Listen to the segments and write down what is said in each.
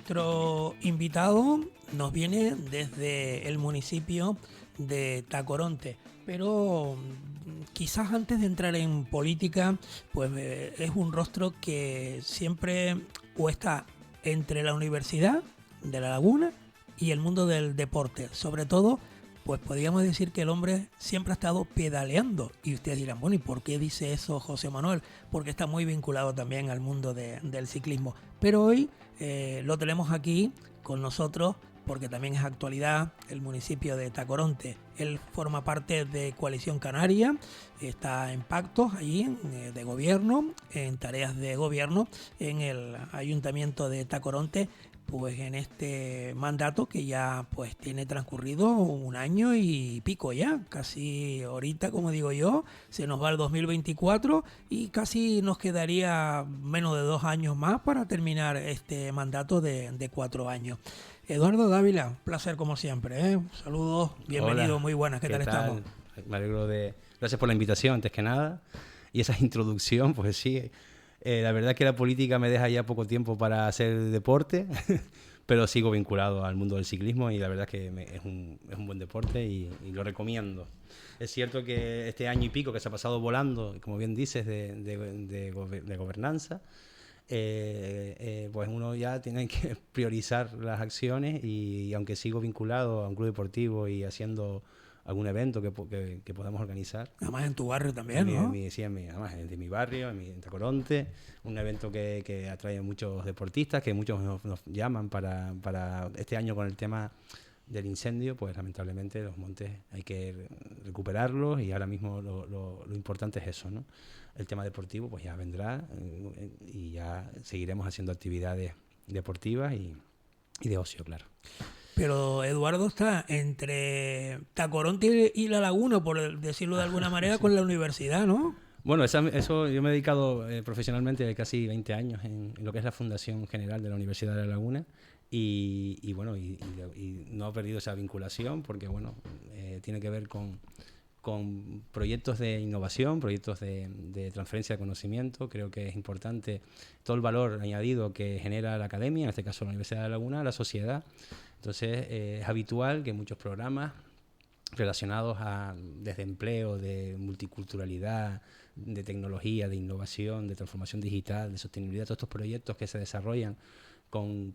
Nuestro invitado nos viene desde el municipio de Tacoronte, pero quizás antes de entrar en política, pues es un rostro que siempre o está entre la Universidad de La Laguna y el mundo del deporte. Sobre todo, pues podríamos decir que el hombre siempre ha estado pedaleando. Y ustedes dirán, bueno, ¿y por qué dice eso José Manuel? Porque está muy vinculado también al mundo del ciclismo. Pero hoy lo tenemos aquí con nosotros porque también es actualidad el municipio de Tacoronte. Él forma parte de Coalición Canaria, está en pactos allí de gobierno, en tareas de gobierno en el Ayuntamiento de Tacoronte, pues en este mandato que ya pues tiene transcurrido un año y pico ya, casi ahorita, como digo yo, se nos va el 2024 y casi nos quedaría menos de 2 años más para terminar este mandato de 4 años. Eduardo Dávila, placer como siempre, ¿eh? Saludos, bienvenido, Hola, muy buenas, ¿qué tal estamos? Me alegro de... Gracias por la invitación, antes que nada. Y esa introducción, pues sí, la verdad es que la política me deja ya poco tiempo para hacer deporte, pero sigo vinculado al mundo del ciclismo y la verdad es que es un buen deporte y lo recomiendo. Es cierto que este año y pico que se ha pasado volando, como bien dices, de gobernanza, pues uno ya tiene que priorizar las acciones y aunque sigo vinculado a un club deportivo y haciendo algún evento que podamos organizar. Además en tu barrio también, ¿no? Además de mi barrio, en Tacoronte, un evento que atrae a muchos deportistas, que muchos nos llaman para este año con el tema del incendio, pues lamentablemente los montes hay que recuperarlos y ahora mismo lo importante es eso, ¿no? El tema deportivo pues ya vendrá y ya seguiremos haciendo actividades deportivas y de ocio, claro. Pero Eduardo está entre Tacoronte y La Laguna, por decirlo de alguna manera, sí, con la universidad, ¿no? Bueno, eso yo me he dedicado profesionalmente casi 20 años en lo que es la Fundación General de la Universidad de La Laguna y bueno, y no he perdido esa vinculación porque bueno, tiene que ver con proyectos de innovación, proyectos de transferencia de conocimiento. Creo que es importante todo el valor añadido que genera la academia, en este caso la Universidad de La Laguna, a la sociedad. Entonces es habitual que muchos programas relacionados desde empleo, de multiculturalidad, de tecnología, de innovación, de transformación digital, de sostenibilidad, todos estos proyectos que se desarrollan con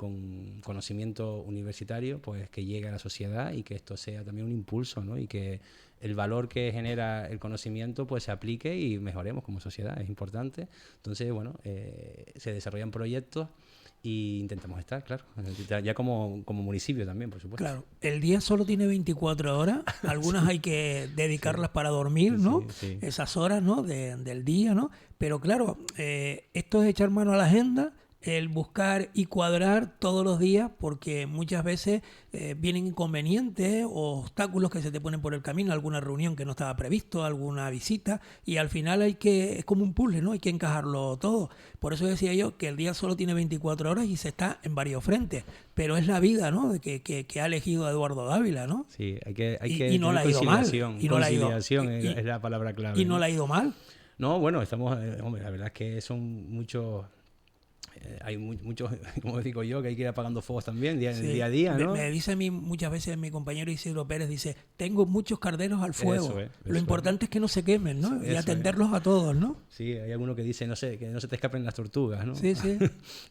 conocimiento universitario, pues que llegue a la sociedad y que esto sea también un impulso, ¿no? Y que el valor que genera el conocimiento pues se aplique y mejoremos como sociedad, es importante. Entonces, bueno, se desarrollan proyectos y intentamos estar, claro, ya como municipio también, por supuesto. Claro, el día solo tiene 24 horas, algunas sí, hay que dedicarlas sí, para dormir, ¿no? Sí. Esas horas, ¿no? Del día, ¿no? Pero claro, esto es echar mano a la agenda, el buscar y cuadrar todos los días, porque muchas veces vienen inconvenientes o obstáculos que se te ponen por el camino, alguna reunión que no estaba previsto, alguna visita, y al final es como un puzzle, ¿no? Hay que encajarlo todo. Por eso decía yo que el día solo tiene 24 horas y se está en varios frentes, pero es la vida, ¿no? Que ha elegido a Eduardo Dávila, ¿no? Sí, hay que y no la ha ido mal. Y no conciliación es la palabra clave. Y no la ha ido mal. No, bueno, estamos, hombre, la verdad es que son muchos... hay muchos, como digo yo, que hay que ir apagando fuegos también día a día, ¿no? Me dice a mí muchas veces mi compañero Isidro Pérez, dice, tengo muchos carneros al fuego. Lo importante es que no se quemen, ¿no? Y atenderlos a todos, ¿no? Sí, hay alguno que dice, no sé, que no se te escapen las tortugas, ¿no? Sí, sí.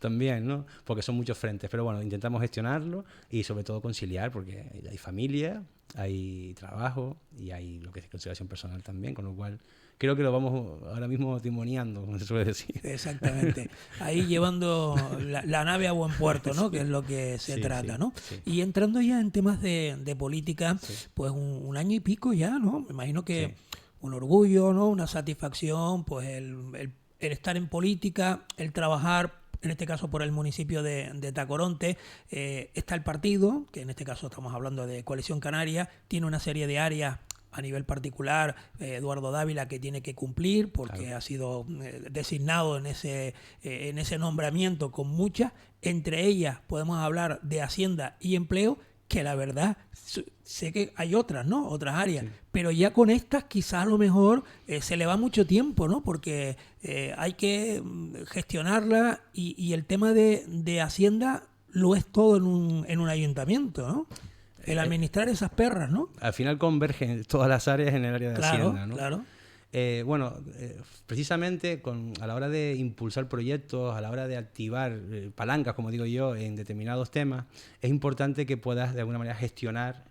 También, ¿no? Porque son muchos frentes. Pero bueno, intentamos gestionarlo y sobre todo conciliar, porque hay familia, hay trabajo y hay lo que es conciliación personal también, con lo cual... Creo que lo vamos ahora mismo timoniando, como se suele decir. Exactamente. Ahí llevando la nave a buen puerto, ¿no? Sí. Que es lo que se trata, ¿no? Sí. Y entrando ya en temas de política, sí, pues un año y pico ya, ¿no? Me imagino que un orgullo, ¿no? Una satisfacción, pues el estar en política, el trabajar, en este caso por el municipio de Tacoronte, está el partido, que en este caso estamos hablando de Coalición Canaria, tiene una serie de áreas a nivel particular, Eduardo Dávila, que tiene que cumplir porque claro, ha sido designado en ese nombramiento con muchas. Entre ellas podemos hablar de Hacienda y Empleo, que la verdad sé que hay otras, ¿no? Otras áreas, sí, pero ya con estas quizás a lo mejor se le va mucho tiempo, ¿no? Porque hay que gestionarla y el tema de Hacienda lo es todo en un ayuntamiento, ¿no? El administrar esas perras, ¿no? Al final convergen todas las áreas en el área de Hacienda, ¿no? Claro. Precisamente a la hora de impulsar proyectos, a la hora de activar palancas, como digo yo, en determinados temas, es importante que puedas de alguna manera gestionar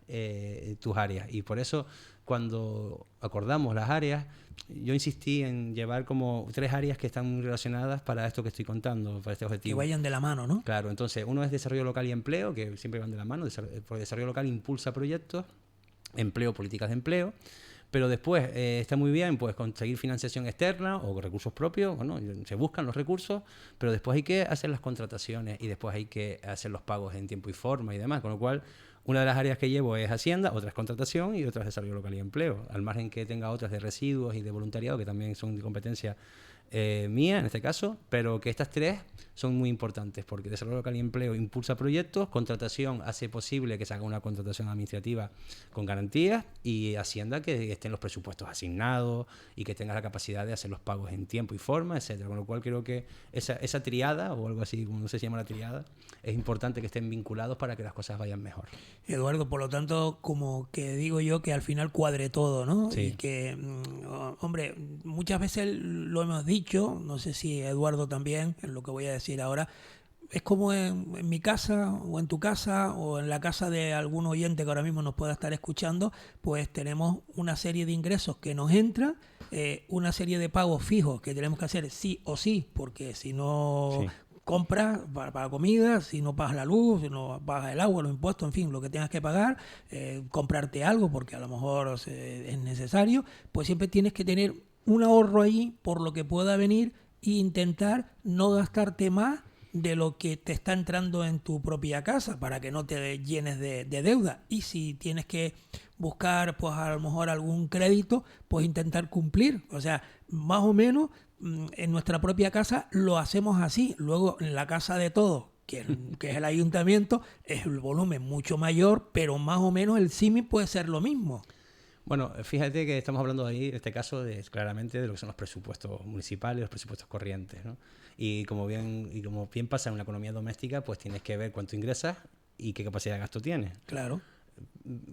tus áreas. Y por eso, cuando acordamos las áreas, yo insistí en llevar como 3 áreas que están muy relacionadas para esto que estoy contando, para este objetivo. Que vayan de la mano, ¿no? Claro, entonces uno es desarrollo local y empleo, que siempre van de la mano, porque desarrollo local impulsa proyectos, empleo, políticas de empleo. Pero después está muy bien pues conseguir financiación externa o recursos propios, bueno, se buscan los recursos, pero después hay que hacer las contrataciones y después hay que hacer los pagos en tiempo y forma y demás, con lo cual una de las áreas que llevo es Hacienda, otra es contratación y otra es desarrollo local y empleo, al margen que tenga otras de residuos y de voluntariado que también son de competencia mía en este caso, pero que estas 3 son muy importantes porque desarrollo local y empleo impulsa proyectos, contratación hace posible que se haga una contratación administrativa con garantías y Hacienda que estén los presupuestos asignados y que tenga la capacidad de hacer los pagos en tiempo y forma, etcétera. Con lo cual creo que esa triada o algo así, como no sé si se llama la triada, es importante que estén vinculados para que las cosas vayan mejor. Eduardo, por lo tanto, como que digo yo que al final cuadre todo, ¿no? Sí. Y que, hombre, muchas veces lo hemos dicho, no sé si Eduardo también, en lo que voy a decir ahora, es como en mi casa o en tu casa o en la casa de algún oyente que ahora mismo nos pueda estar escuchando, pues tenemos una serie de ingresos que nos entran, una serie de pagos fijos que tenemos que hacer sí o sí, porque si no... Sí. Compras para comida, si no pagas la luz, si no pagas el agua, los impuestos, en fin, lo que tengas que pagar, comprarte algo porque a lo mejor es necesario, pues siempre tienes que tener un ahorro ahí por lo que pueda venir e intentar no gastarte más de lo que te está entrando en tu propia casa para que no te llenes de deuda. Y si tienes que buscar, pues a lo mejor algún crédito, pues intentar cumplir. O sea, más o menos en nuestra propia casa lo hacemos así. Luego en la casa de todos, que es el ayuntamiento, es el volumen mucho mayor, pero más o menos el símil puede ser lo mismo. Bueno, fíjate que estamos hablando ahí, en este caso, claramente de lo que son los presupuestos municipales, los presupuestos corrientes, ¿no? Y como bien pasa en una economía doméstica, pues tienes que ver cuánto ingresas y qué capacidad de gasto tienes. Claro.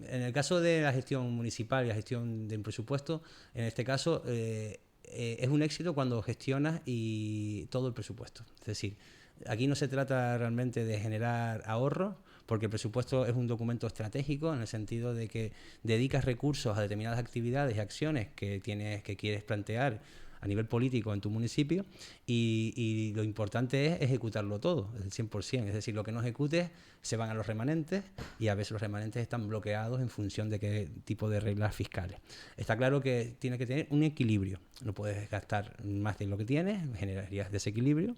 En el caso de la gestión municipal y la gestión de un presupuesto, en este caso es un éxito cuando gestionas y todo el presupuesto. Es decir, aquí no se trata realmente de generar ahorro, porque el presupuesto es un documento estratégico en el sentido de que dedicas recursos a determinadas actividades y acciones que quieres plantear a nivel político en tu municipio y lo importante es ejecutarlo todo, el 100%. Es decir, lo que no ejecutes se van a los remanentes y a veces los remanentes están bloqueados en función de qué tipo de reglas fiscales. Está claro que tienes que tener un equilibrio. No puedes gastar más de lo que tienes, generarías desequilibrio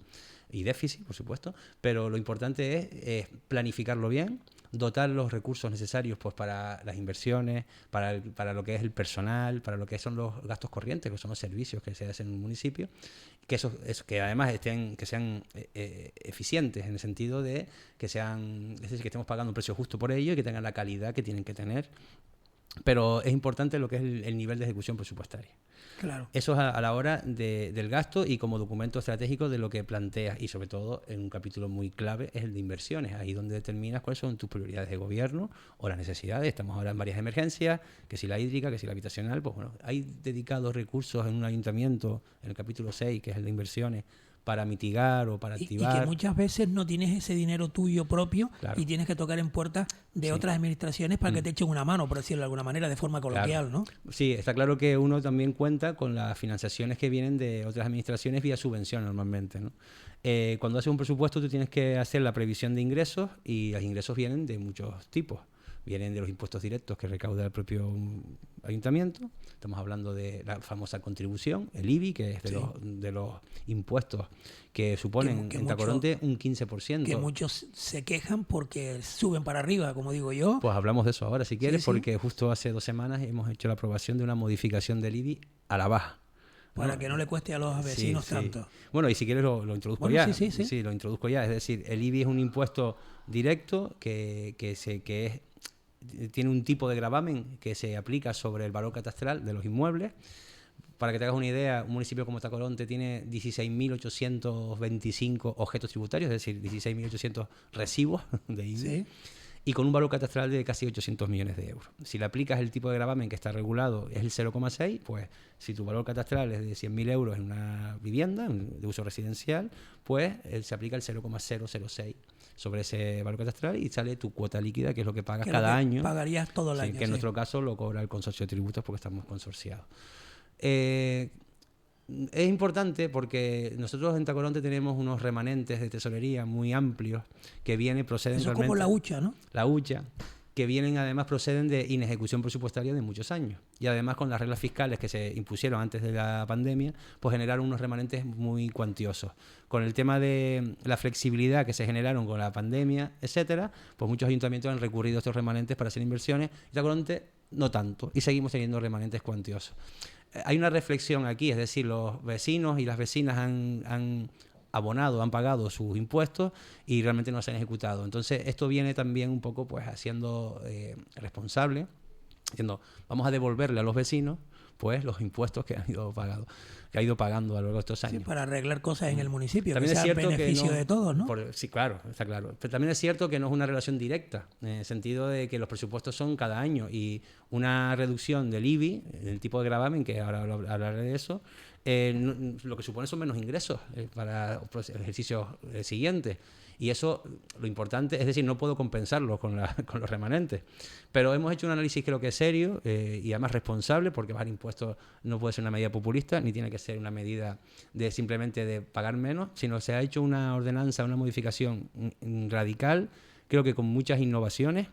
y déficit, por supuesto, pero lo importante es planificarlo bien, dotar los recursos necesarios pues para las inversiones, para lo que es el personal, para lo que son los gastos corrientes, que son los servicios que se hacen en un municipio, que además sean eficientes en el sentido de es decir, que estemos pagando un precio justo por ello y que tengan la calidad que tienen que tener. Pero es importante lo que es el nivel de ejecución presupuestaria. Claro. Eso es a la hora del gasto y como documento estratégico de lo que planteas y sobre todo en un capítulo muy clave es el de inversiones, ahí donde determinas cuáles son tus prioridades de gobierno o las necesidades. Estamos ahora en varias emergencias, que si la hídrica, que si la habitacional, pues bueno, hay dedicados recursos en un ayuntamiento, en el capítulo 6, que es el de inversiones, para mitigar o para activar. Y que muchas veces no tienes ese dinero tuyo propio, claro, y tienes que tocar en puertas de otras administraciones para que te echen una mano, por decirlo de alguna manera, de forma coloquial, claro, ¿no? Sí, está claro que uno también cuenta con las financiaciones que vienen de otras administraciones vía subvención normalmente, ¿no? Cuando haces un presupuesto tú tienes que hacer la previsión de ingresos y los ingresos vienen de muchos tipos. Vienen de los impuestos directos que recauda el propio ayuntamiento. Estamos hablando de la famosa contribución, el IBI, que es de los impuestos que suponen en Tacoronte un 15%. Que muchos se quejan porque suben para arriba, como digo yo. Pues hablamos de eso ahora, si quieres, porque justo hace 2 semanas hemos hecho la aprobación de una modificación del IBI a la baja. Para que no le cueste a los vecinos tanto. Bueno, y si quieres lo introduzco ya. Sí, lo introduzco ya. Es decir, el IBI es un impuesto directo que tiene un tipo de gravamen que se aplica sobre el valor catastral de los inmuebles para que te hagas una idea, un municipio como Tacoronte tiene 16.825 objetos tributarios, es decir, 16.800 recibos de IBI. Sí. Y con un valor catastral de casi 800 millones de euros. Si le aplicas el tipo de gravamen que está regulado, es el 0,6, pues si tu valor catastral es de 100.000 euros en una vivienda de uso residencial, pues se aplica el 0,006 sobre ese valor catastral y sale tu cuota líquida, que es lo que pagas cada año. Pagarías todo el año. Que en nuestro caso lo cobra el consorcio de tributos porque estamos consorciados. Es importante porque nosotros en Tacoronte tenemos unos remanentes de tesorería muy amplios que proceden Eso realmente... como la hucha, ¿no? La hucha, que proceden de inejecución presupuestaria de muchos años. Y además con las reglas fiscales que se impusieron antes de la pandemia, pues generaron unos remanentes muy cuantiosos. Con el tema de la flexibilidad que se generaron con la pandemia, etcétera, pues muchos ayuntamientos han recurrido a estos remanentes para hacer inversiones. Y Tacoronte no tanto, y seguimos teniendo remanentes cuantiosos. Hay una reflexión aquí, es decir, los vecinos y las vecinas han abonado, han pagado sus impuestos y realmente no se han ejecutado. Entonces, esto viene también un poco pues haciendo responsable, diciendo, vamos a devolverle a los vecinos pues los impuestos que ha ido pagando a lo largo de estos años. Sí, para arreglar cosas en el municipio, también que sea beneficio de todos, ¿no? Sí, claro, está claro. Pero también es cierto que no es una relación directa, en el sentido de que los presupuestos son cada año y una reducción del IBI, del tipo de gravamen, que ahora hablaré de eso, lo que supone son menos ingresos para ejercicios siguientes. Y eso, lo importante, es decir, no puedo compensarlo con los remanentes. Pero hemos hecho un análisis creo que es serio y además responsable, porque bajar impuestos no puede ser una medida populista, ni tiene que ser una medida de simplemente de pagar menos, sino se ha hecho una ordenanza, una modificación radical, creo que con muchas innovaciones,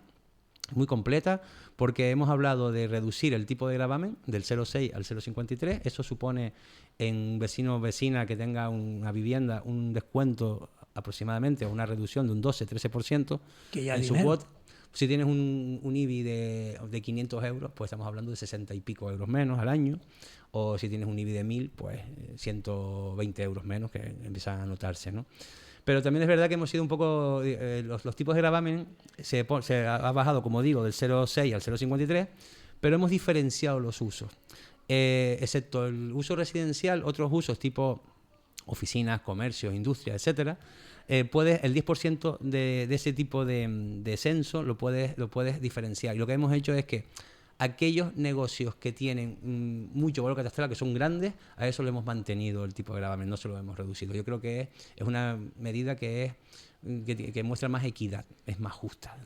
muy completa, porque hemos hablado de reducir el tipo de gravamen del 0,6 al 0,53. Eso supone en vecino o vecina que tenga una vivienda un descuento aproximadamente, una reducción de un 12-13% en su cuota. Si tienes un IBI de 500 euros, pues estamos hablando de 60 y pico euros menos al año. O si tienes un IBI de 1.000, pues 120 euros menos, que empiezan a notarse, ¿no? Pero también es verdad que hemos sido un poco... los tipos de gravamen se ha bajado, como digo, del 0,6 al 0,53, pero hemos diferenciado los usos. Excepto el uso residencial, otros usos tipo oficinas, comercios, industrias, etcétera, el 10% de ese tipo de censo lo puedes diferenciar. Y lo que hemos hecho es que aquellos negocios que tienen mucho valor catastral, que son grandes, a eso le hemos mantenido el tipo de gravamen, no se lo hemos reducido. Yo creo que es una medida que muestra más equidad, es más justa,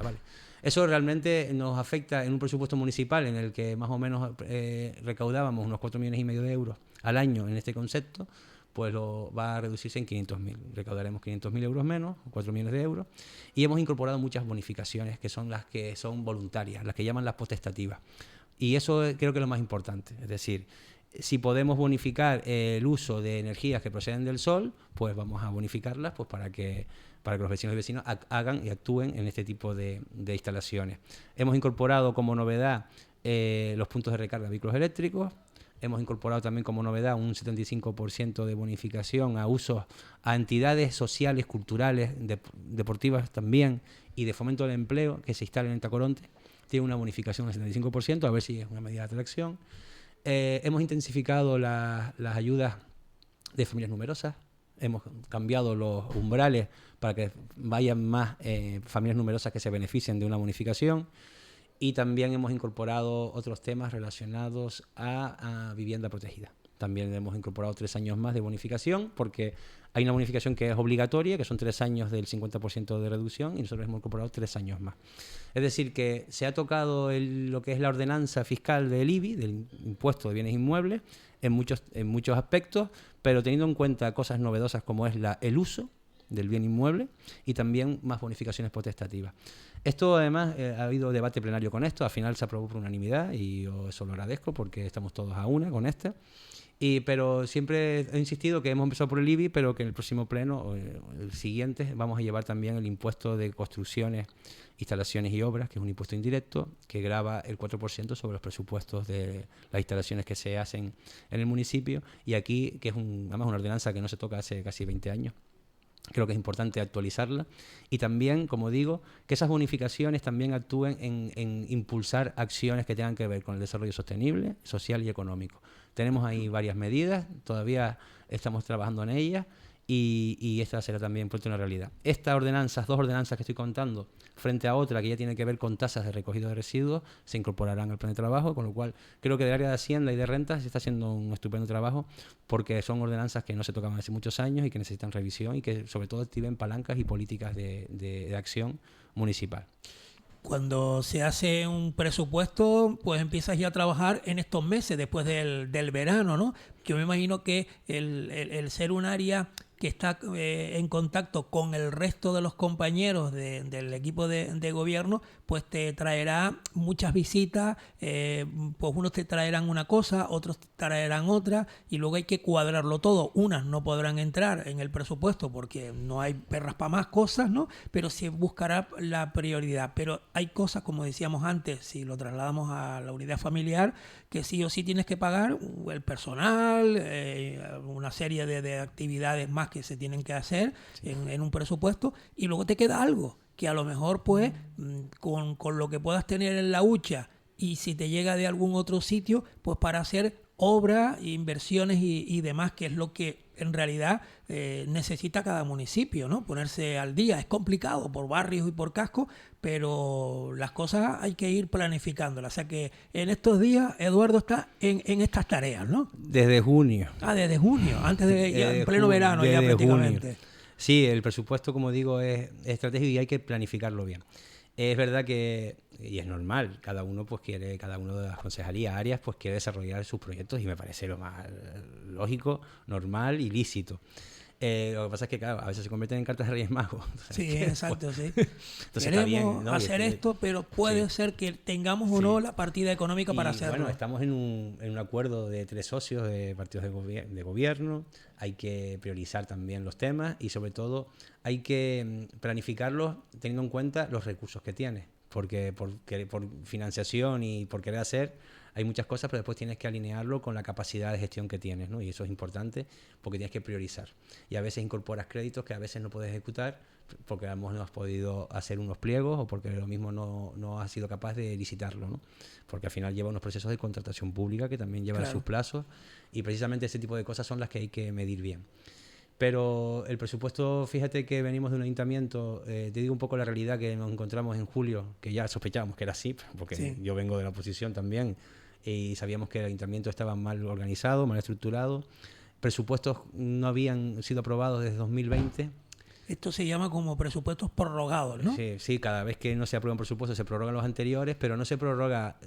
¿vale? Eso realmente nos afecta en un presupuesto municipal en el que más o menos recaudábamos unos 4,5 millones de euros al año en este concepto, pues va a reducirse en 500.000. Recaudaremos 500.000 euros menos, 4 millones de euros, y hemos incorporado muchas bonificaciones que son las que son voluntarias, las que llaman las potestativas. Y eso creo que es lo más importante, es decir, si podemos bonificar el uso de energías que proceden del sol, pues vamos a bonificarlas pues para que los vecinos y vecinas hagan y actúen en este tipo de instalaciones. Hemos incorporado como novedad los puntos de recarga de vehículos eléctricos. Hemos incorporado también como novedad un 75% de bonificación a entidades sociales, culturales, deportivas también, y de fomento del empleo que se instalen en Tacoronte. Tiene una bonificación del 75%, a ver si es una medida de atracción. Hemos intensificado las ayudas de familias numerosas. Hemos cambiado los umbrales para que vayan más familias numerosas que se beneficien de una bonificación. Y también hemos incorporado otros temas relacionados a vivienda protegida. También hemos incorporado 3 años más de bonificación, porque hay una bonificación que es obligatoria, que son 3 años del 50% de reducción, y nosotros hemos incorporado 3 años más. Es decir, que se ha tocado lo que es la ordenanza fiscal del IBI, del impuesto de bienes inmuebles, en muchos aspectos, pero teniendo en cuenta cosas novedosas como es el uso del bien inmueble y también más bonificaciones potestativas. Esto además ha habido debate plenario con esto, al final se aprobó por unanimidad y yo eso lo agradezco porque estamos todos a una con esto. Pero siempre he insistido que hemos empezado por el IBI, pero que en el próximo pleno, o el siguiente, vamos a llevar también el impuesto de construcciones, instalaciones y obras, que es un impuesto indirecto, que grava el 4% sobre los presupuestos de las instalaciones que se hacen en el municipio. Y aquí, que es además una ordenanza que no se toca hace casi 20 años, Creo que es importante actualizarla y también, como digo, que esas bonificaciones también actúen en impulsar acciones que tengan que ver con el desarrollo sostenible, social y económico. Tenemos ahí varias medidas, todavía estamos trabajando en ellas y esta será también pronto una realidad. Estas ordenanzas, 2 ordenanzas que estoy contando, frente a otra que ya tiene que ver con tasas de recogido de residuos, se incorporarán al plan de trabajo, con lo cual creo que del área de Hacienda y de Rentas se está haciendo un estupendo trabajo porque son ordenanzas que no se tocaban hace muchos años y que necesitan revisión y que sobre todo activen palancas y políticas de acción municipal. Cuando se hace un presupuesto, pues empiezas ya a trabajar en estos meses, después del verano, ¿no? Yo me imagino que el ser un área que está en contacto con el resto de los compañeros del equipo de gobierno, pues te traerá muchas visitas, pues unos te traerán una cosa, otros te traerán otra, y luego hay que cuadrarlo todo. Unas no podrán entrar en el presupuesto porque no hay perras para más cosas, ¿no? Pero se buscará la prioridad. Pero hay cosas, como decíamos antes, si lo trasladamos a la unidad familiar, que sí o sí tienes que pagar el personal, una serie de actividades más que se tienen que hacer en un presupuesto, y luego te queda algo que a lo mejor pues con lo que puedas tener en la hucha y si te llega de algún otro sitio, pues para hacer obras, inversiones y demás, que es lo que en realidad necesita cada municipio, ¿no? Ponerse al día. Es complicado por barrios y por cascos, pero las cosas hay que ir planificándolas. O sea que en estos días Eduardo está en estas tareas, ¿no? Desde junio. Desde junio, antes de ya en pleno verano ya prácticamente. Junio. Sí, el presupuesto, como digo, es estratégico y hay que planificarlo bien. Es verdad que, y es normal, cada uno de las concejalías, áreas, pues quiere desarrollar sus proyectos y me parece lo más lógico, normal y lícito. Lo que pasa es que, claro, a veces se convierten en cartas de Reyes Magos. Sí, exacto, sí. Entonces, queremos bien, ¿no? hacer esto, pero puede ser que tengamos o no la partida económica para hacerlo. Bueno, estamos en un acuerdo de 3 socios de partidos de gobierno. Hay que priorizar también los temas y, sobre todo, hay que planificarlos teniendo en cuenta los recursos que tienes. Porque por financiación y por querer hacer hay muchas cosas, pero después tienes que alinearlo con la capacidad de gestión que tienes, ¿no? Y eso es importante porque tienes que priorizar. Y a veces incorporas créditos que a veces no puedes ejecutar porque a lo mejor no has podido hacer unos pliegos o porque lo mismo no has sido capaz de licitarlo, ¿no? Porque al final lleva unos procesos de contratación pública que también llevan sus plazos y precisamente ese tipo de cosas son las que hay que medir bien. Pero el presupuesto, fíjate que venimos de un ayuntamiento, te digo un poco la realidad que nos encontramos en julio, que ya sospechábamos que era así, porque yo vengo de la oposición también y sabíamos que el ayuntamiento estaba mal organizado, mal estructurado. Presupuestos no habían sido aprobados desde 2020. Esto se llama como presupuestos prorrogados, ¿no? Sí, cada vez que no se aprueba un presupuesto se prorrogan los anteriores, pero no se prorroga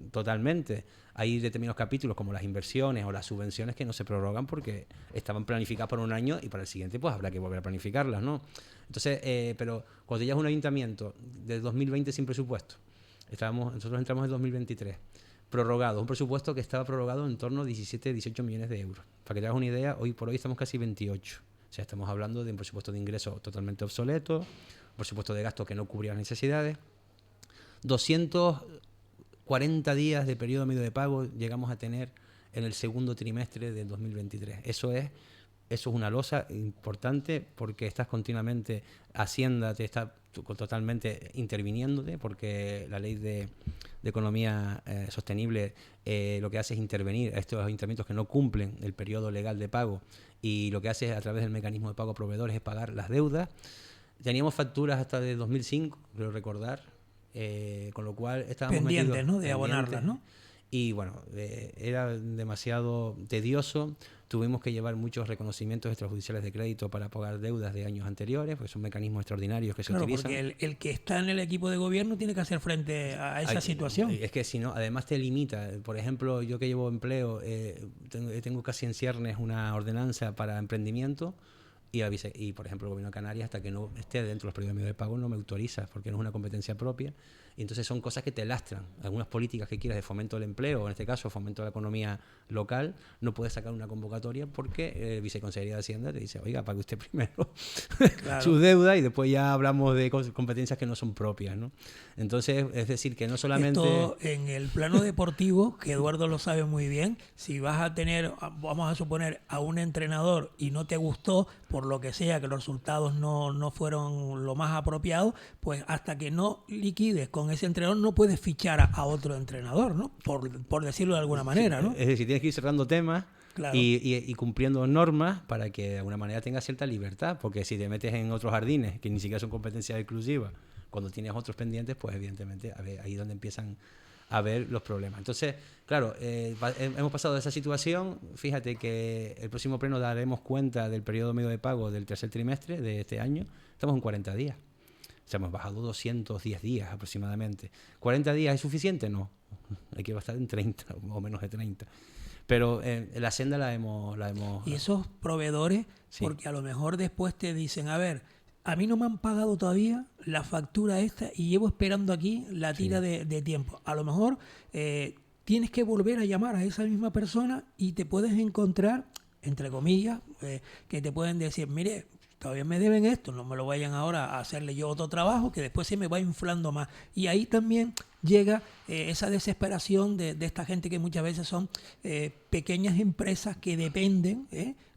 totalmente. Hay determinados capítulos como las inversiones o las subvenciones que no se prorrogan porque estaban planificadas por un año y para el siguiente pues habrá que volver a planificarlas, ¿no? Entonces, pero cuando ya es un ayuntamiento del 2020 sin presupuesto, nosotros entramos en 2023, prorrogado, un presupuesto que estaba prorrogado en torno a 17, 18 millones de euros. Para que te hagas una idea, hoy por hoy estamos casi 28. O sea, estamos hablando de un presupuesto de ingresos totalmente obsoleto, un presupuesto de gastos que no cubría las necesidades. 240 días de periodo medio de pago llegamos a tener en el segundo trimestre del 2023. Eso es una losa importante porque estás continuamente, Hacienda te está totalmente interviniéndote porque la ley de economía sostenible lo que hace es intervenir a estos ayuntamientos que no cumplen el periodo legal de pago y lo que hace es, a través del mecanismo de pago a proveedores, es pagar las deudas. Teníamos facturas hasta de 2005, creo recordar, con lo cual estábamos pendientes, ¿no? De abonarlas, ¿no? Y bueno, era demasiado tedioso. Tuvimos que llevar muchos reconocimientos extrajudiciales de crédito para pagar deudas de años anteriores, porque son mecanismos extraordinarios que se utilizan. Porque el que está en el equipo de gobierno tiene que hacer frente a esa situación. Es que si no, además te limita. Por ejemplo, yo que llevo empleo, tengo casi en ciernes una ordenanza para emprendimiento y por ejemplo, el Gobierno de Canarias, hasta que no esté dentro de los periodos de pago, no me autoriza, porque no es una competencia propia. Y entonces son cosas que te lastran. Algunas políticas que quieras de fomento del empleo, o en este caso fomento de la economía local, no puedes sacar una convocatoria porque Viceconsejería de Hacienda te dice, oiga, pague usted primero su deuda y después ya hablamos de competencias que no son propias, ¿no? Entonces, es decir, que no solamente... Esto en el plano deportivo, que Eduardo lo sabe muy bien, si vas a tener, vamos a suponer, a un entrenador y no te gustó por por lo que sea, que los resultados no fueron lo más apropiados, pues hasta que no liquides con ese entrenador no puedes fichar a otro entrenador, ¿no? Por decirlo de alguna manera, ¿no? Es decir, tienes que ir cerrando temas. Claro. Y cumpliendo normas para que de alguna manera tengas cierta libertad, porque si te metes en otros jardines que ni siquiera son competencias exclusivas, cuando tienes otros pendientes, pues evidentemente ahí es donde empiezan a ver los problemas. Entonces, claro, hemos pasado de esa situación. Fíjate que el próximo pleno daremos cuenta del periodo medio de pago del tercer trimestre de este año. Estamos en 40 días. O sea, hemos bajado 210 días aproximadamente. ¿40 días es suficiente? No. Hay que estar en 30 o menos de 30. Pero la senda la hemos... Y esos proveedores, sí. Porque a lo mejor después te dicen, a ver, a mí no me han pagado todavía la factura esta y llevo esperando aquí la tira sí. de tiempo. A lo mejor tienes que volver a llamar a esa misma persona y te puedes encontrar, entre comillas, que te pueden decir, mire, todavía me deben esto, no me lo vayan ahora a hacerle yo otro trabajo que después se me va inflando más. Y ahí también llega esa desesperación de esta gente que muchas veces son pequeñas empresas que dependen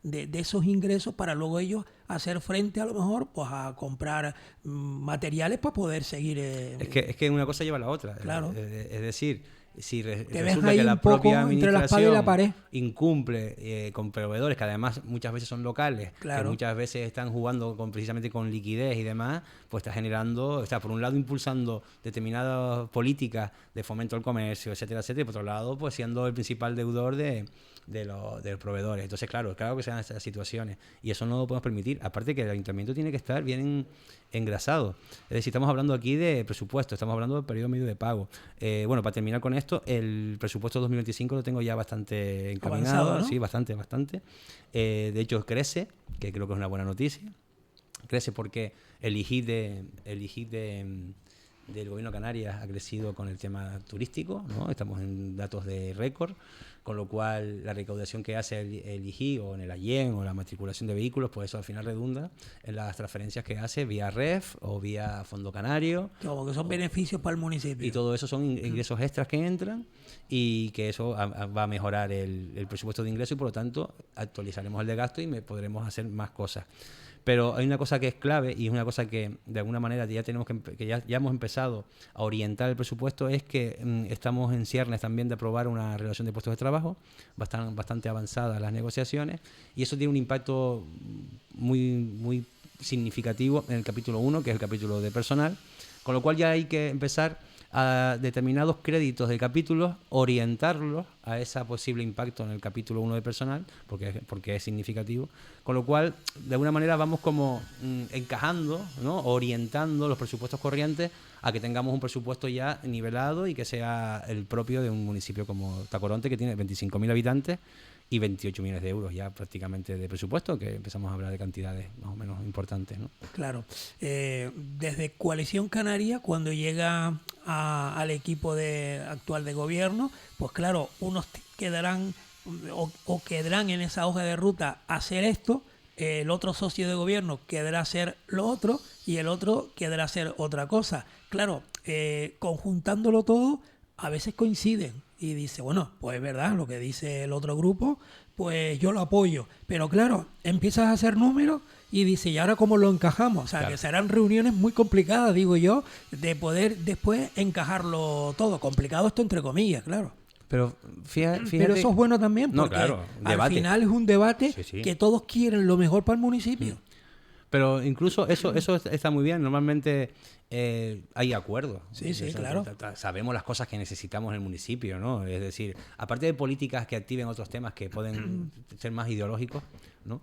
de esos ingresos para luego ellos hacer frente a lo mejor pues a comprar materiales para poder seguir. Es que una cosa lleva a la otra. Claro. Es decir, si Te resulta ves que ahí la un poco propia entre la espada y la pared. incumple con proveedores que además muchas veces son locales, claro. que muchas veces están jugando precisamente con liquidez y demás, pues está por un lado impulsando determinadas políticas de fomento al comercio, etcétera, etcétera, y por otro lado pues siendo el principal deudor de los proveedores. Entonces, claro que se dan estas situaciones y eso no lo podemos permitir. Aparte que el ayuntamiento tiene que estar bien engrasado. Es decir, estamos hablando aquí de presupuesto, estamos hablando del periodo medio de pago. Bueno, para terminar con esto, el presupuesto 2025 lo tengo ya bastante encaminado. Avanzado, ¿no? Sí, bastante. De hecho, crece, que creo que es una buena noticia. Crece porque el IGI del Gobierno de Canarias ha crecido con el tema turístico, ¿no? Estamos en datos de récord, con lo cual la recaudación que hace el IGI o en el AYEN o la matriculación de vehículos, pues eso al final redunda en las transferencias que hace vía REF o vía Fondo Canario. Como que son beneficios para el municipio. Y todo eso son ingresos extras que entran y que eso va a mejorar el presupuesto de ingreso y por lo tanto actualizaremos el de gasto y podremos hacer más cosas. Pero hay una cosa que es clave y es una cosa que de alguna manera ya hemos empezado a orientar el presupuesto, es que estamos en ciernes también de aprobar una relación de puestos de trabajo bastante avanzadas las negociaciones y eso tiene un impacto muy significativo en el capítulo 1, que es el capítulo de personal, con lo cual ya hay que empezar a determinados créditos de capítulos, orientarlos a ese posible impacto en el capítulo 1 de personal, porque es significativo, con lo cual de alguna manera vamos como encajando, ¿no? Orientando los presupuestos corrientes a que tengamos un presupuesto ya nivelado y que sea el propio de un municipio como Tacoronte, que tiene 25.000 habitantes y 28 millones de euros ya prácticamente de presupuesto, que empezamos a hablar de cantidades más o menos importantes, ¿no? Claro. Desde Coalición Canaria, cuando llega al equipo actual de gobierno, pues claro, unos quedarán o quedarán en esa hoja de ruta hacer esto, el otro socio de gobierno quedará hacer lo otro y el otro quedará hacer otra cosa. Claro, conjuntándolo todo, a veces coinciden y dice, bueno, pues es verdad, lo que dice el otro grupo, pues yo lo apoyo. Pero claro, empiezas a hacer números y dice, ¿y ahora cómo lo encajamos? O sea, claro, que serán reuniones muy complicadas, digo yo, de poder después encajarlo todo. Complicado esto entre comillas, claro. Pero fíjate, pero eso es bueno también, porque claro, al final es un debate sí. que todos quieren lo mejor para el municipio. Pero incluso eso está muy bien. Normalmente hay acuerdos. Sí, claro. Sabemos las cosas que necesitamos en el municipio, ¿no? Es decir, aparte de políticas que activen otros temas que pueden ser más ideológicos, ¿no?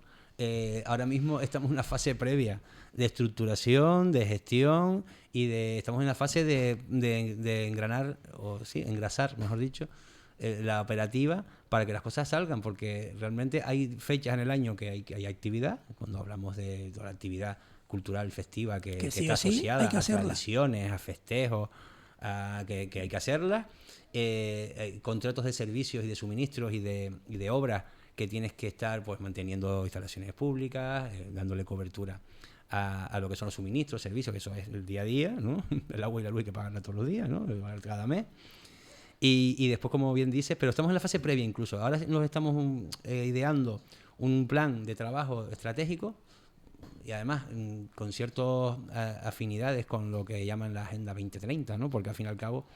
Ahora mismo estamos en una fase previa de estructuración, de gestión y estamos en la fase de engrasar, mejor dicho, la operativa para que las cosas salgan, porque realmente hay fechas en el año que hay actividad, cuando hablamos de toda la actividad cultural festiva que sí, está asociada a tradiciones, a festejos, que hay que hacerlas, contratos de servicios y de suministros y de obras que tienes que estar pues manteniendo instalaciones públicas, dándole cobertura a lo que son los suministros, servicios, que eso es el día a día, ¿no? El agua y la luz hay que pagarla todos los días, ¿no? Cada mes. Y después, como bien dices, pero estamos en la fase previa incluso. Ahora nos estamos ideando un plan de trabajo estratégico y además con ciertas afinidades con lo que llaman la Agenda 2030, ¿no? Porque al fin y al cabo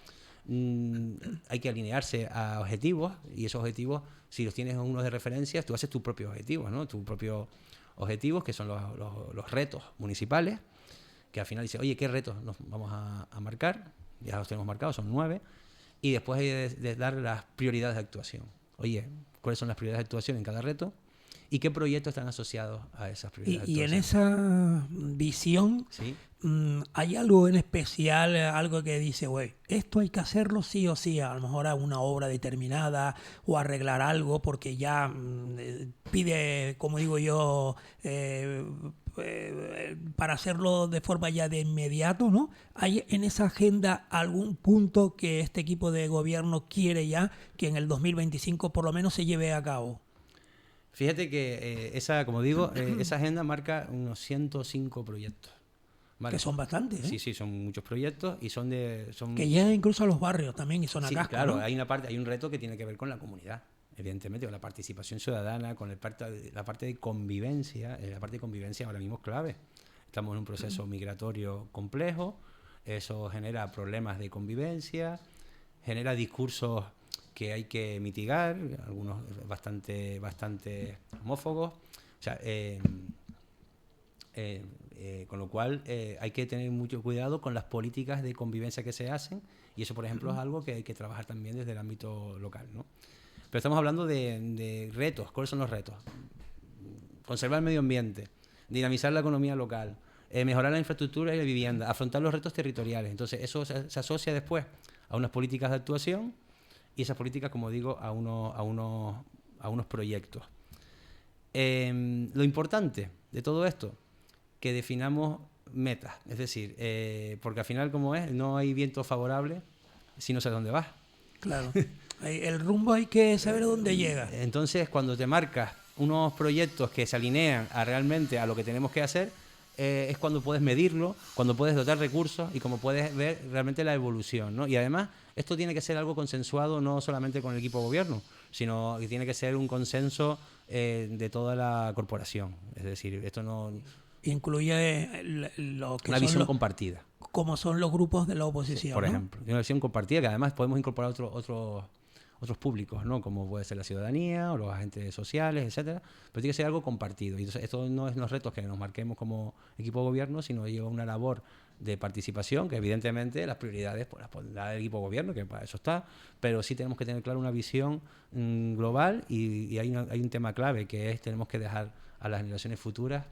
hay que alinearse a objetivos, y esos objetivos, si los tienes unos de referencia, tú haces tus propios objetivos, ¿no? Tus propios objetivos, que son los retos municipales, que al final dice, oye, ¿qué retos nos vamos a marcar? Ya los tenemos marcados, son 9, y después hay de dar las prioridades de actuación. Oye, ¿cuáles son las prioridades de actuación en cada reto? ¿Y qué proyectos están asociados a esas prioridades de Y en actuación? esa visión, ¿Sí? ¿hay algo en especial, algo que dice, güey, esto hay que hacerlo sí o sí, a lo mejor a una obra determinada o arreglar algo porque ya pide, como digo yo, para hacerlo de forma ya de inmediato, ¿no? ¿Hay en esa agenda algún punto que este equipo de gobierno quiere ya que en el 2025 por lo menos se lleve a cabo? Fíjate que como digo, esa agenda marca unos 105 proyectos. ¿Vale? Que son bastantes, ¿eh? Sí, sí, son muchos proyectos y son que llegan incluso a los barrios también y son sí, casco, claro, ¿no? hay un reto que tiene que ver con la comunidad, evidentemente, con la participación ciudadana, con la parte de convivencia. La parte de convivencia ahora mismo es clave. Estamos en un proceso migratorio complejo, eso genera problemas de convivencia, genera discursos que hay que mitigar, algunos bastante homófobos. O sea, con lo cual hay que tener mucho cuidado con las políticas de convivencia que se hacen, y eso, por ejemplo, es algo que hay que trabajar también desde el ámbito local, ¿no? Pero estamos hablando de retos. ¿Cuáles son los retos? Conservar el medio ambiente, dinamizar la economía local, mejorar la infraestructura y la vivienda, afrontar los retos territoriales. Entonces eso se asocia después a unas políticas de actuación, y esas políticas, como digo, a unos proyectos. Lo importante de todo esto, que definamos metas, es decir, porque al final, como es, no hay viento favorable si no sabes dónde vas. Claro. El rumbo hay que saber dónde llega. Entonces, cuando te marcas unos proyectos que se alinean realmente a lo que tenemos que hacer, es cuando puedes medirlo, cuando puedes dotar recursos y como puedes ver realmente la evolución, ¿no? Y además, esto tiene que ser algo consensuado no solamente con el equipo de gobierno, sino que tiene que ser un consenso de toda la corporación. Es decir, esto no... Incluye lo que una son visión compartida. como son los grupos de la oposición, Por ¿no? ejemplo, una visión compartida, que además podemos incorporar otros públicos, ¿no? Como puede ser la ciudadanía o los agentes sociales, etcétera, pero tiene que ser algo compartido. Y entonces, esto no es los retos que nos marquemos como equipo de gobierno, sino lleva una labor de participación, que evidentemente las prioridades pues, las pondrá el equipo de gobierno, que para eso está, pero sí tenemos que tener claro una visión global, y hay un tema clave, que es tenemos que dejar a las generaciones futuras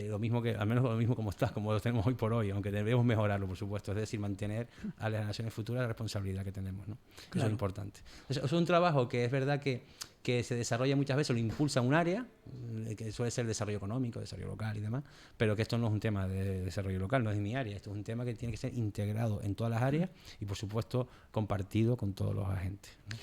lo mismo, que al menos lo mismo como está, como lo tenemos hoy por hoy, aunque debemos mejorarlo, por supuesto, es decir, mantener a las generaciones futuras la responsabilidad que tenemos, ¿no? Claro. Eso es importante. Eso es un trabajo que es verdad que se desarrolla muchas veces, lo impulsa un área, que suele ser el desarrollo económico, desarrollo local y demás, pero que esto no es un tema de desarrollo local, no es de mi área, esto es un tema que tiene que ser integrado en todas las áreas y, por supuesto, compartido con todos los agentes, ¿no?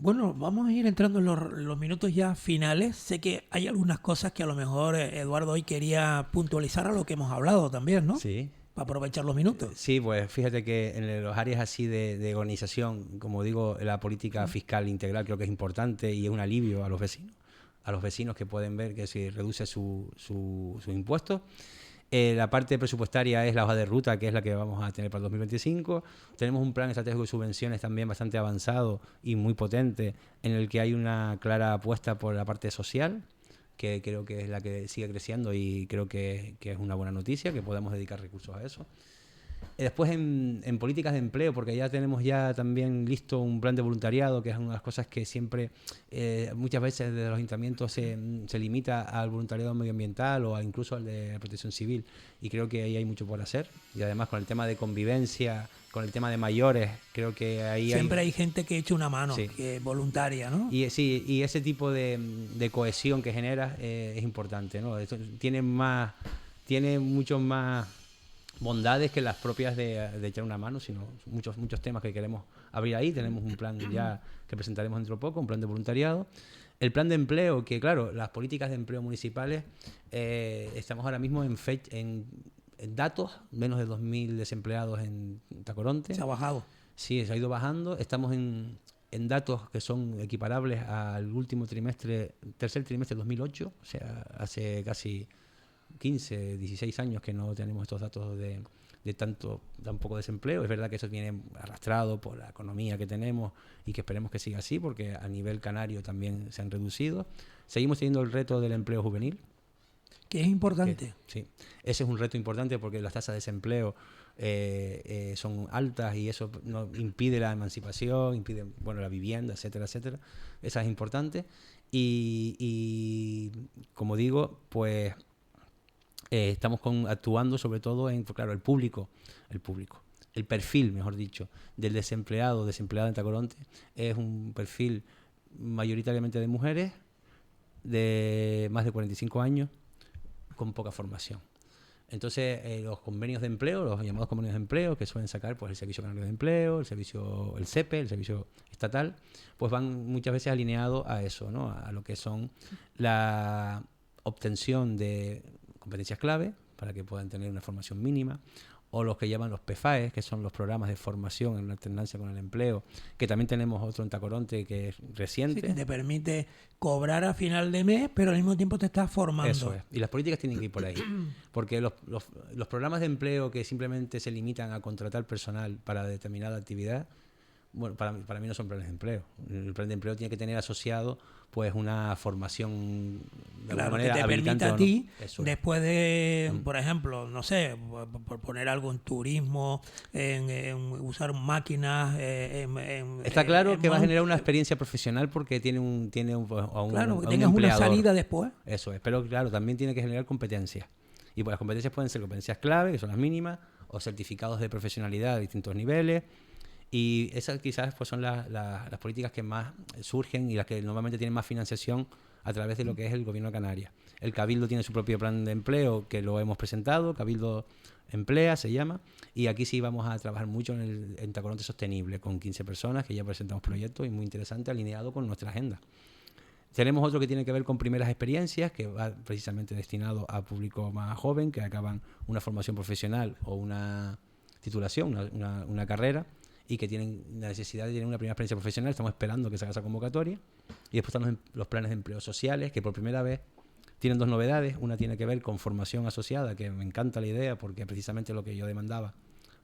Bueno, vamos a ir entrando en los minutos ya finales. Sé que hay algunas cosas que a lo mejor Eduardo hoy quería puntualizar a lo que hemos hablado también, ¿no? Sí. Para aprovechar los minutos. Sí, pues fíjate que en los áreas así de organización, como digo, la política fiscal integral creo que es importante y es un alivio a los vecinos que pueden ver que se reduce sus impuestos. La parte presupuestaria es la hoja de ruta, que es la que vamos a tener para el 2025. Tenemos un plan estratégico de subvenciones también bastante avanzado y muy potente, en el que hay una clara apuesta por la parte social, que creo que es la que sigue creciendo, y creo que es una buena noticia que podamos dedicar recursos a eso. Después en políticas de empleo, porque ya tenemos ya también listo un plan de voluntariado, que es una de las cosas que siempre, muchas veces desde los ayuntamientos se limita al voluntariado medioambiental o incluso al de protección civil, y creo que ahí hay mucho por hacer. Y además con el tema de convivencia, con el tema de mayores, creo que ahí siempre hay gente que echa una mano, sí, que es voluntaria, ¿no? Y sí, y ese tipo de cohesión que genera es importante, ¿no? Esto tiene mucho más bondades que las propias de echar una mano, sino muchos temas que queremos abrir ahí. Tenemos un plan ya que presentaremos dentro de poco, un plan de voluntariado. El plan de empleo, que claro, las políticas de empleo municipales, estamos ahora mismo en datos, menos de 2.000 desempleados en Tacoronte. Se ha bajado. Sí, se ha ido bajando. Estamos en datos que son equiparables al último tercer trimestre de 2008, o sea, hace casi 15, 16 años que no tenemos estos datos de tan poco desempleo. Es verdad que eso viene arrastrado por la economía que tenemos y que esperemos que siga así, porque a nivel canario también se han reducido. Seguimos teniendo el reto del empleo juvenil, que es importante. Sí, ese es un reto importante porque las tasas de desempleo son altas y eso no impide la emancipación, impide la vivienda, etcétera, etcétera. Esa es importante y como digo, pues estamos actuando sobre todo en, claro, el público, el perfil, mejor dicho, del desempleado en Tacoronte es un perfil mayoritariamente de mujeres de más de 45 años con poca formación. Entonces, los convenios de empleo, los llamados convenios de empleo, que suelen sacar pues el Servicio Canario de Empleo, el SEPE, el Servicio Estatal, pues van muchas veces alineados a eso, ¿no? A lo que son la obtención de competencias clave para que puedan tener una formación mínima, o los que llaman los PFAE, que son los programas de formación en alternancia con el empleo, que también tenemos otro en Tacoronte que es reciente. Sí, que te permite cobrar a final de mes, pero al mismo tiempo te estás formando. Eso es. Y las políticas tienen que ir por ahí. Porque los programas de empleo que simplemente se limitan a contratar personal para determinada actividad, bueno, para mí no son planes de empleo. El plan de empleo tiene que tener asociado pues una formación de alguna manera que te permita a ti, no. después de, por ejemplo, no sé, por poner algo en turismo, en usar máquinas, está claro que va a generar una experiencia profesional porque tiene un claro, que a un tengas empleador. Una salida después. Eso es, pero claro, también tiene que generar competencias. Y pues las competencias pueden ser competencias clave, que son las mínimas, o certificados de profesionalidad de distintos niveles. Y esas quizás pues son las políticas que más surgen y las que normalmente tienen más financiación a través de lo que es el Gobierno de Canarias. El Cabildo tiene su propio plan de empleo que lo hemos presentado, Cabildo Emplea se llama, y aquí sí vamos a trabajar mucho en Tacoronte Sostenible, con 15 personas que ya presentamos proyectos y muy interesante, alineado con nuestra agenda. Tenemos otro que tiene que ver con primeras experiencias, que va precisamente destinado a público más joven, que acaban una formación profesional o una titulación, una carrera, y que tienen la necesidad de tener una primera experiencia profesional. Estamos esperando que se haga esa convocatoria. Y después están los planes de empleo sociales, que por primera vez tienen dos novedades. Una tiene que ver con formación asociada, que me encanta la idea porque precisamente lo que yo demandaba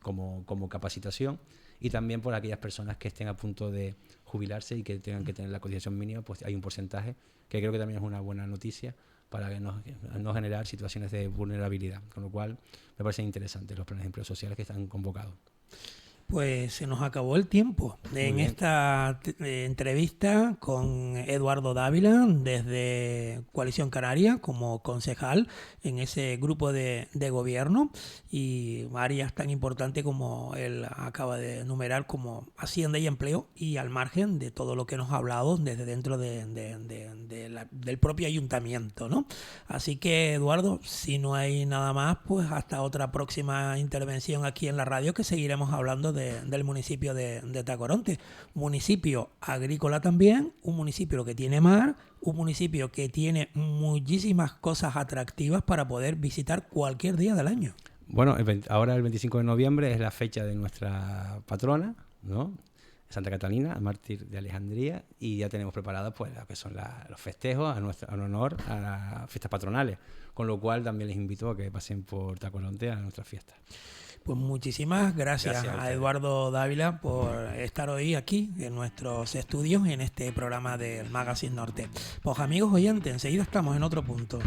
como capacitación, y también por aquellas personas que estén a punto de jubilarse y que tengan que tener la cotización mínima, pues hay un porcentaje que creo que también es una buena noticia para que no generar situaciones de vulnerabilidad. Con lo cual me parecen interesantes los planes de empleo sociales que están convocados. Pues se nos acabó el tiempo en esta entrevista con Eduardo Dávila desde Coalición Canaria como concejal en ese grupo de gobierno, y áreas tan importantes como él acaba de enumerar como Hacienda y Empleo, y al margen de todo lo que nos ha hablado desde dentro del propio ayuntamiento, ¿no? Así que, Eduardo, si no hay nada más, pues hasta otra próxima intervención aquí en la radio, que seguiremos hablando del municipio de Tacoronte. Municipio agrícola también, un municipio que tiene mar, un municipio que tiene muchísimas cosas atractivas para poder visitar cualquier día del año. Bueno, ahora el 25 de noviembre es la fecha de nuestra patrona, ¿no? Santa Catalina, mártir de Alejandría, y ya tenemos preparadas pues lo que son los festejos en honor a las fiestas patronales, con lo cual también les invito a que pasen por Tacoronte a nuestras fiestas. Pues muchísimas gracias a Eduardo Dávila por estar hoy aquí en nuestros estudios en este programa del Magazine Norte. Pues amigos oyentes, enseguida estamos en otro punto.